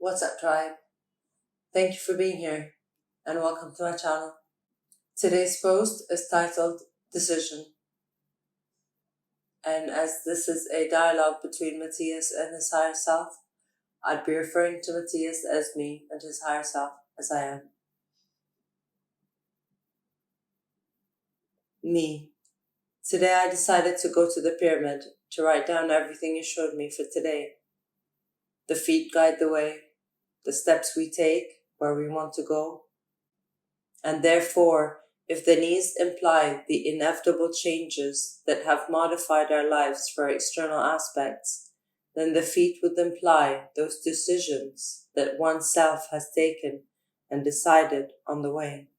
What's up, tribe? Thank you for being here and welcome to my channel. Today's post is titled Decision, and as this is a dialogue between Matias and his higher self, I'd be referring to Matias as me and his higher self as I am. Me. Today I decided to go to the pyramid to write down everything you showed me for today. The feet guide the way, the steps we take, where we want to go. And therefore, if the knees imply the inevitable changes that have modified our lives for external aspects, then the feet would imply those decisions that oneself has taken and decided on the way.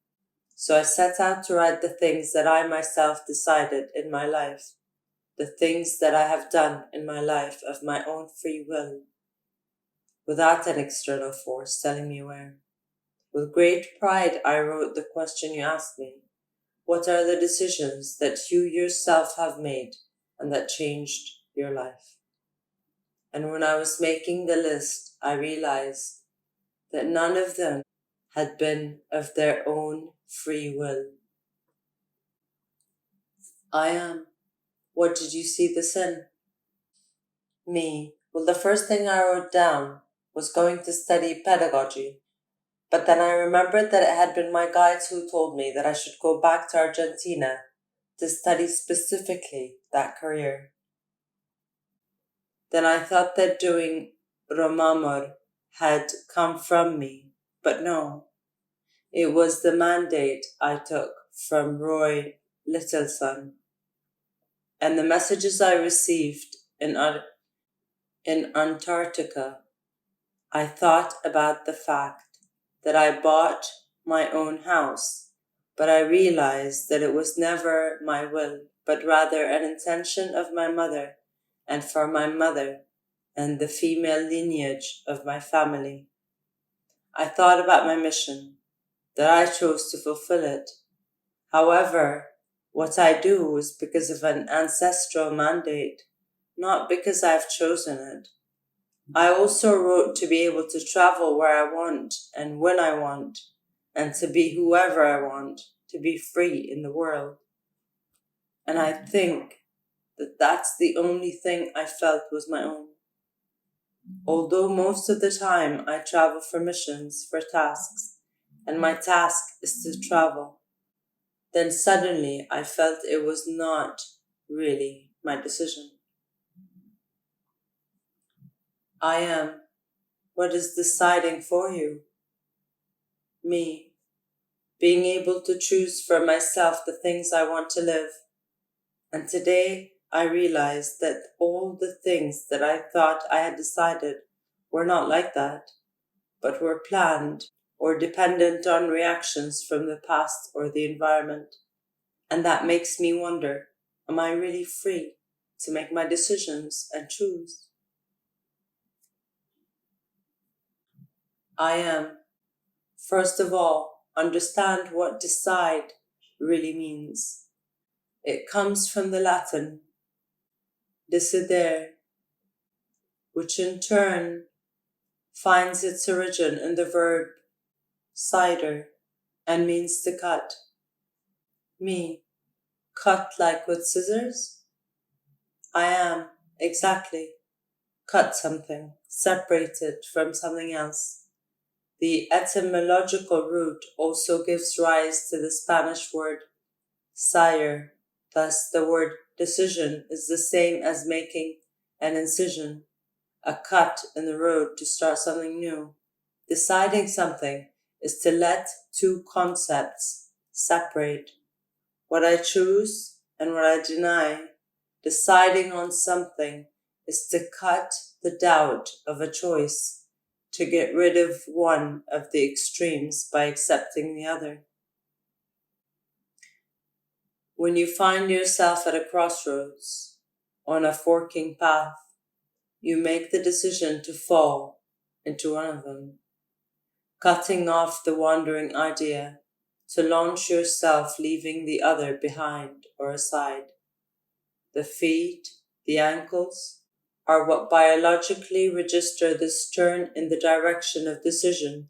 So I set out to write the things that I myself decided in my life, the things that I have done in my life of my own free will, without an external force telling me where. With great pride, I wrote the question you asked me. What are the decisions that you yourself have made and that changed your life? And when I was making the list, I realized that none of them had been of their own free will. I am. What did you see this in? Me. Well, the first thing I wrote down was going to study pedagogy. But then I remembered that it had been my guides who told me that I should go back to Argentina to study specifically that career. Then I thought that doing Romamor had come from me, but no. It was the mandate I took from Roy Littleson. And the messages I received in Antarctica, I thought about the fact that I bought my own house, but I realized that it was never my will, but rather an intention of my mother and for my mother and the female lineage of my family. I thought about my mission, that I chose to fulfill it. However, what I do is because of an ancestral mandate, not because I've chosen it. I also wrote to be able to travel where I want and when I want, and to be whoever I want, to be free in the world. And I think that that's the only thing I felt was my own. Although most of the time I travel for missions, for tasks, and my task is to travel, then suddenly I felt it was not really my decision. I am. What is deciding for you? Me. Being able to choose for myself the things I want to live. And today I realized that all the things that I thought I had decided were not like that, but were planned or dependent on reactions from the past or the environment. And that makes me wonder, am I really free to make my decisions and choose? I am. First of all, understand what decide really means. It comes from the Latin decidere, which in turn finds its origin in the verb cider and means to cut. Me, cut like with scissors? I am, exactly. Cut something, separate it from something else. The etymological root also gives rise to the Spanish word sire. Thus, the word decision is the same as making an incision, a cut in the road to start something new. Deciding something is to let two concepts separate. What I choose and what I deny. Deciding on something is to cut the doubt of a choice, to get rid of one of the extremes by accepting the other. When you find yourself at a crossroads, on a forking path, you make the decision to fall into one of them, cutting off the wandering idea, to launch yourself leaving the other behind or aside. The feet, the ankles, are what biologically register this turn in the direction of decision,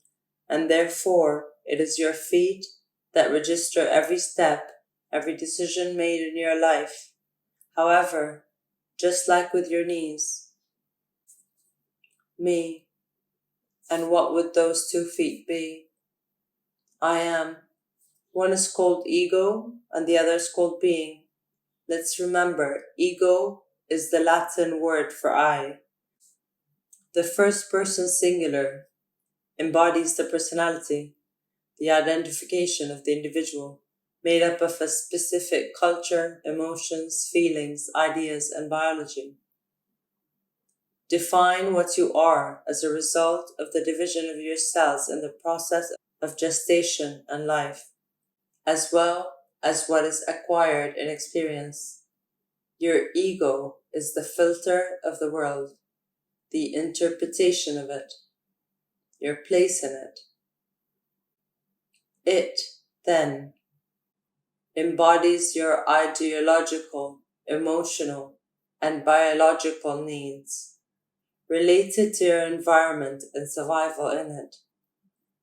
and therefore it is your feet that register every step, every decision made in your life. However, just like with your knees, me, and what would those 2 feet be? I am. One is called ego, and the other is called being. Let's remember, ego is the Latin word for I. The first person singular embodies the personality, the identification of the individual, made up of a specific culture, emotions, feelings, ideas, and biology. Define what you are as a result of the division of your cells in the process of gestation and life, as well as what is acquired in experience. Your ego is the filter of the world, the interpretation of it, your place in it. It, then, embodies your ideological, emotional, and biological needs related to your environment and survival in it.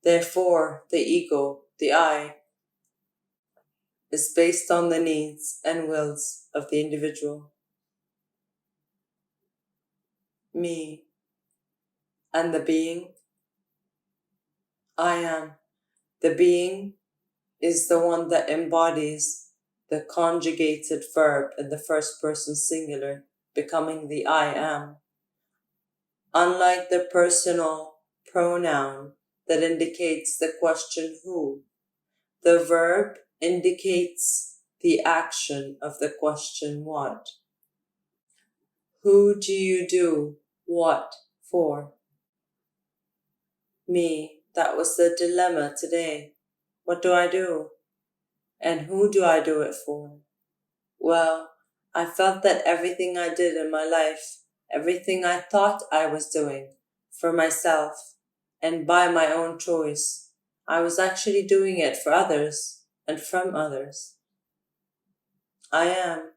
Therefore, the ego, the I, is based on the needs and wills of the individual. Me, and the being, I am. The being is the one that embodies the conjugated verb in the first person singular, becoming the I am. Unlike the personal pronoun that indicates the question who, the verb indicates the action of the question what. Who do you do what for? Me, that was the dilemma today. What do I do? And who do I do it for? Well, I felt that everything I did in my life, everything I thought I was doing for myself and by my own choice, I was actually doing it for others and from others. I am.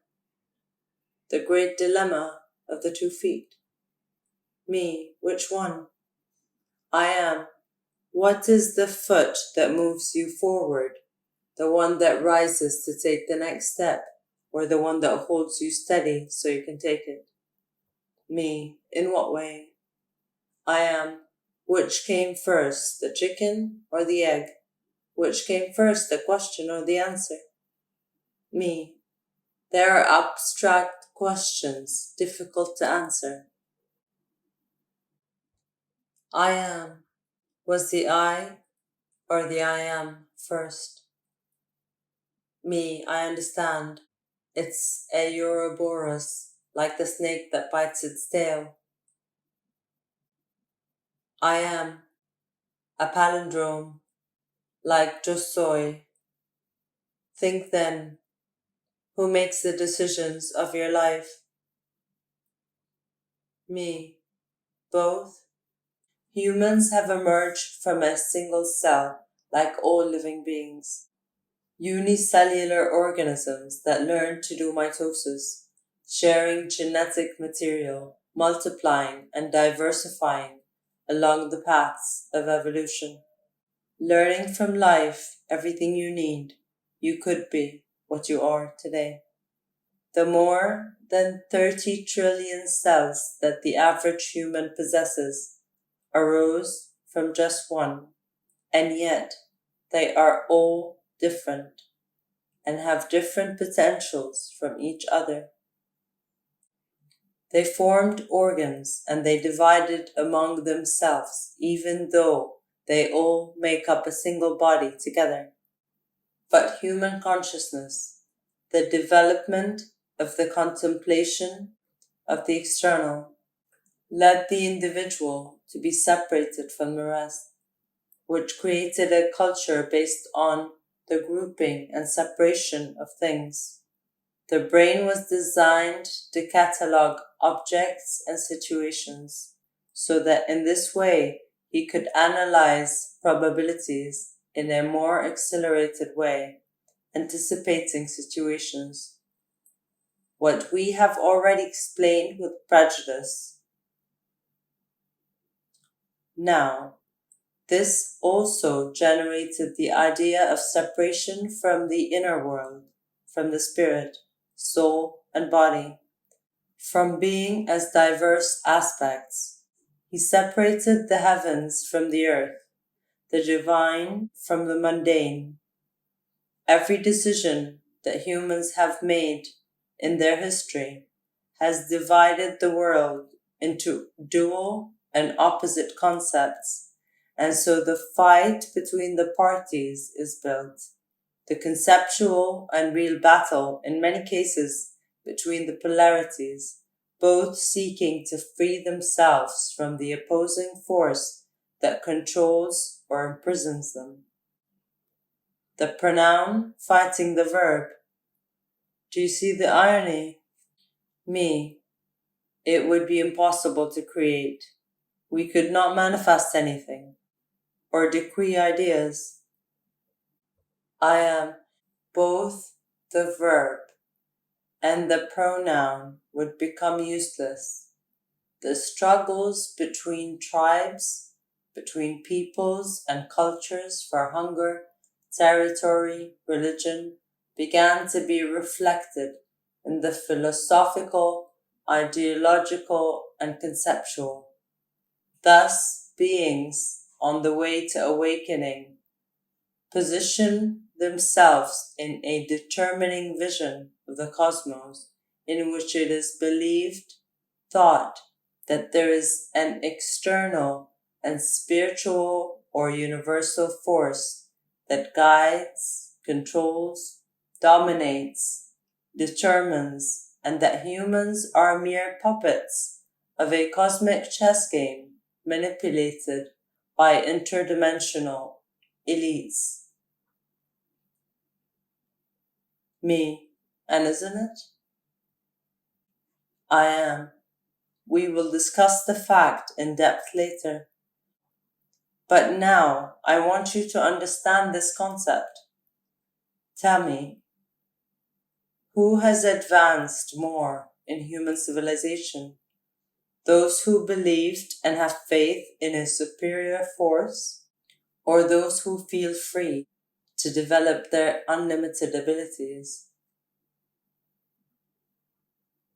The great dilemma of the 2 feet. Me, which one? I am. What is the foot that moves you forward? The one that rises to take the next step, or the one that holds you steady so you can take it? Me, in what way? I am. Which came first, the chicken or the egg? Which came first, the question or the answer? Me. There are abstract questions, difficult to answer. I am. Was the I or the I am first? Me, I understand. It's a Ouroboros, like the snake that bites its tail. I am. A palindrome, like Yosoy. Think then, who makes the decisions of your life? Me. Both? Humans have emerged from a single cell, like all living beings. Unicellular organisms that learn to do mitosis, sharing genetic material, multiplying and diversifying along the paths of evolution. Learning from life everything you need, you could be what you are today. The more than 30 trillion cells that the average human possesses arose from just one, and yet they are all different and have different potentials from each other. They formed organs and they divided among themselves, even though they all make up a single body together. But human consciousness, the development of the contemplation of the external, led the individual to be separated from the rest, which created a culture based on the grouping and separation of things. The brain was designed to catalog objects and situations, so that in this way he could analyze probabilities in a more accelerated way, anticipating situations. What we have already explained with prejudice Now, this also generated the idea of separation from the inner world, from the spirit, soul, and body, from being as diverse aspects. He separated the heavens from the earth, the divine from the mundane. Every decision that humans have made in their history has divided the world into dual and opposite concepts, and so the fight between the parties is built. The conceptual and real battle, in many cases, between the polarities, both seeking to free themselves from the opposing force that controls or imprisons them. The pronoun fighting the verb. Do you see the irony? Me, it would be impossible to create. We could not manifest anything or decree ideas. I am both the verb and the pronoun would become useless. The struggles between tribes, between peoples and cultures for hunger, territory, religion, began to be reflected in the philosophical, ideological, and conceptual. Thus, beings on the way to awakening position themselves in a determining vision of the cosmos in which it is believed, thought, that there is an external and spiritual or universal force that guides, controls, dominates, determines, and that humans are mere puppets of a cosmic chess game manipulated by interdimensional elites. Me, and isn't it? I am. We will discuss the fact in depth later. But now I want you to understand this concept. Tell me, who has advanced more in human civilization? Those who believed and have faith in a superior force, or those who feel free to develop their unlimited abilities?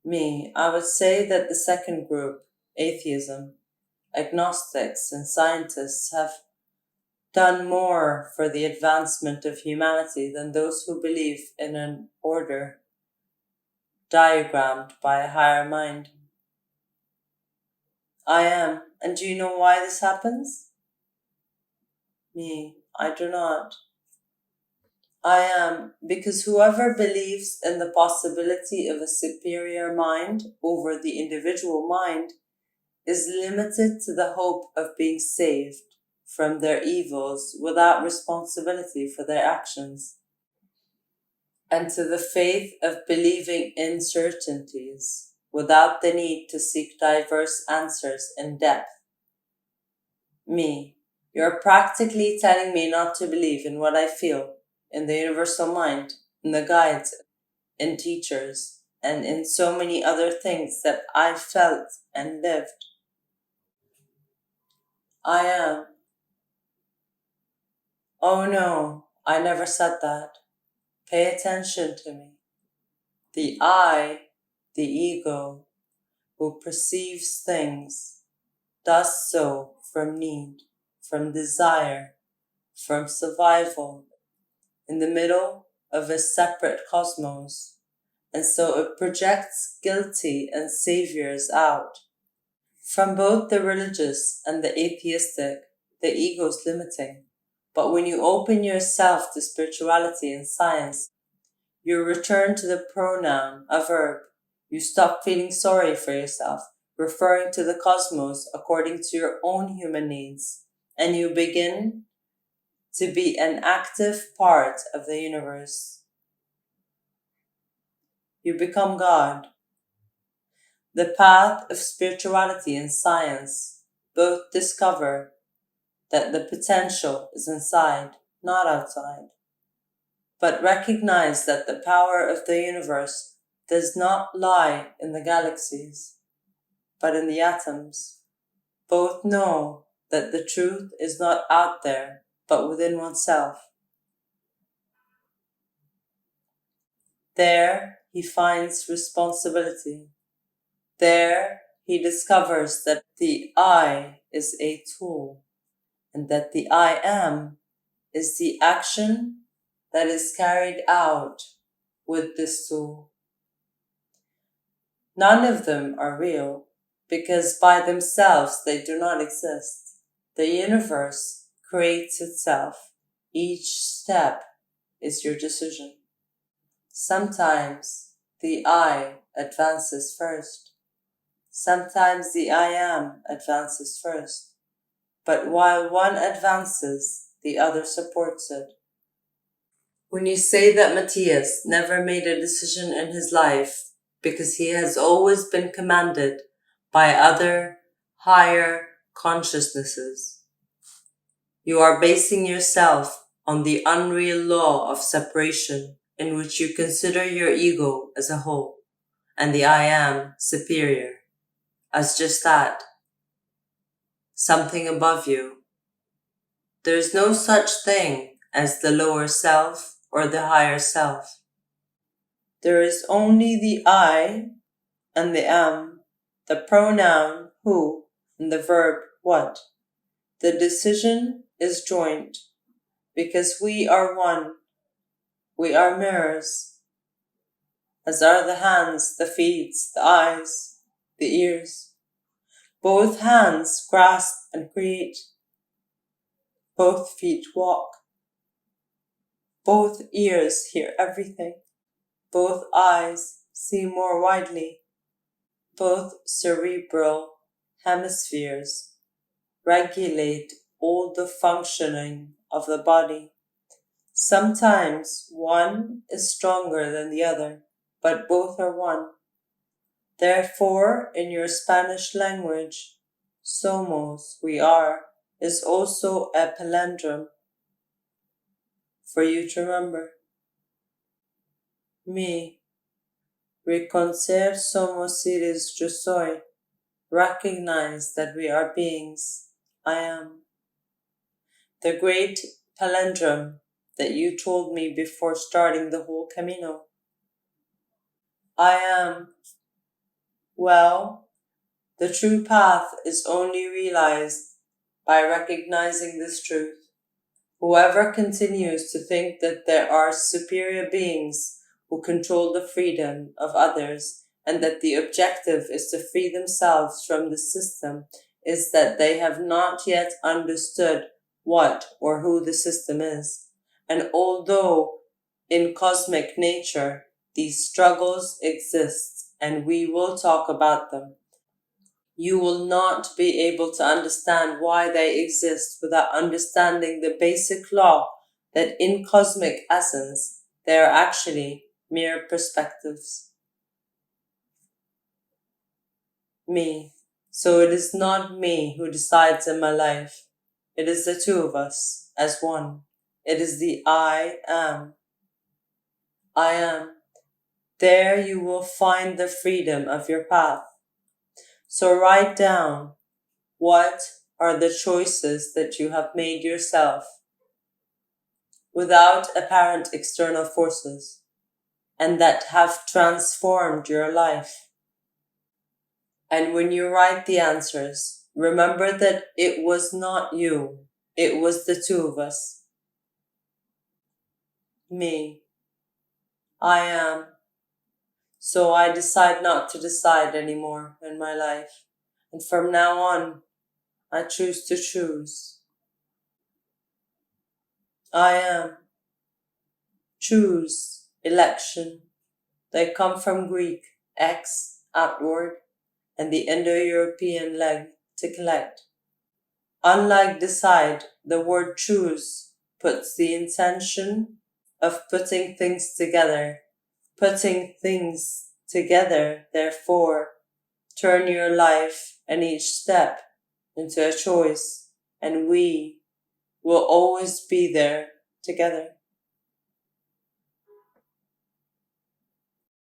Me, I would say that the second group, atheism, agnostics, and scientists, have done more for the advancement of humanity than those who believe in an order diagrammed by a higher mind. I am. And do you know why this happens? Me, I do not. I am, because whoever believes in the possibility of a superior mind over the individual mind is limited to the hope of being saved from their evils without responsibility for their actions, and to the faith of believing in certainties without the need to seek diverse answers in depth. Me, you're practically telling me not to believe in what I feel, in the universal mind, in the guides, in teachers, and in so many other things that I felt and lived. I am. Oh no, I never said that. Pay attention to me. The I, the ego, who perceives things, does so from need, from desire, from survival, in the middle of a separate cosmos, and so it projects guilty and saviors out. From both the religious and the atheistic, the ego's limiting. But when you open yourself to spirituality and science, you return to the pronoun, a verb. You stop feeling sorry for yourself, referring to the cosmos according to your own human needs, and you begin to be an active part of the universe. You become God. The path of spirituality and science both discover that the potential is inside, not outside. But recognize that the power of the universe does not lie in the galaxies, but in the atoms. Both know that the truth is not out there, but within oneself. There he finds responsibility. There he discovers that the I is a tool, and that the I am is the action that is carried out with this tool. None of them are real, because by themselves they do not exist. The universe creates itself. Each step is your decision. Sometimes the I advances first. Sometimes the I am advances first. But while one advances, the other supports it. When you say that Matias never made a decision in his life because he has always been commanded by other higher consciousnesses, you are basing yourself on the unreal law of separation in which you consider your ego as a whole and the I am superior as just that, something above you. There is no such thing as the lower self or the higher self. There is only the I and the am, the pronoun who and the verb what. The decision is joint because we are one. We are mirrors, as are the hands, the feet, the eyes, the ears. Both hands grasp and create. Both feet walk. Both ears hear everything. Both eyes see more widely. Both cerebral hemispheres regulate all the functioning of the body. Sometimes one is stronger than the other, but both are one. Therefore, in your Spanish language, somos, we are, is also a palindrome for you to remember. Me, reconocer somos seres Yosoy, recognize that we are beings, I am. The great palindrome that you told me before starting the whole Camino. I am. Well, the true path is only realized by recognizing this truth. Whoever continues to think that there are superior beings who control the freedom of others and that the objective is to free themselves from the system is that they have not yet understood what or who the system is. And although in cosmic nature these struggles exist and we will talk about them, you will not be able to understand why they exist without understanding the basic law that in cosmic essence, they are actually mere perspectives. Me. So it is not me who decides in my life. It is the two of us as one. It is the I am. I am. There you will find the freedom of your path. So write down what are the choices that you have made yourself without apparent external forces and that have transformed your life. And when you write the answers, remember that it was not you, it was the two of us. Me. I am. So I decide not to decide anymore in my life. And from now on, I choose to choose. I am. Choose. Election. They come from Greek, ex, outward, and the Indo-European leg, to collect. Unlike decide, the word choose puts the intention of putting things together. Putting things together, therefore, turn your life and each step into a choice, and we will always be there together.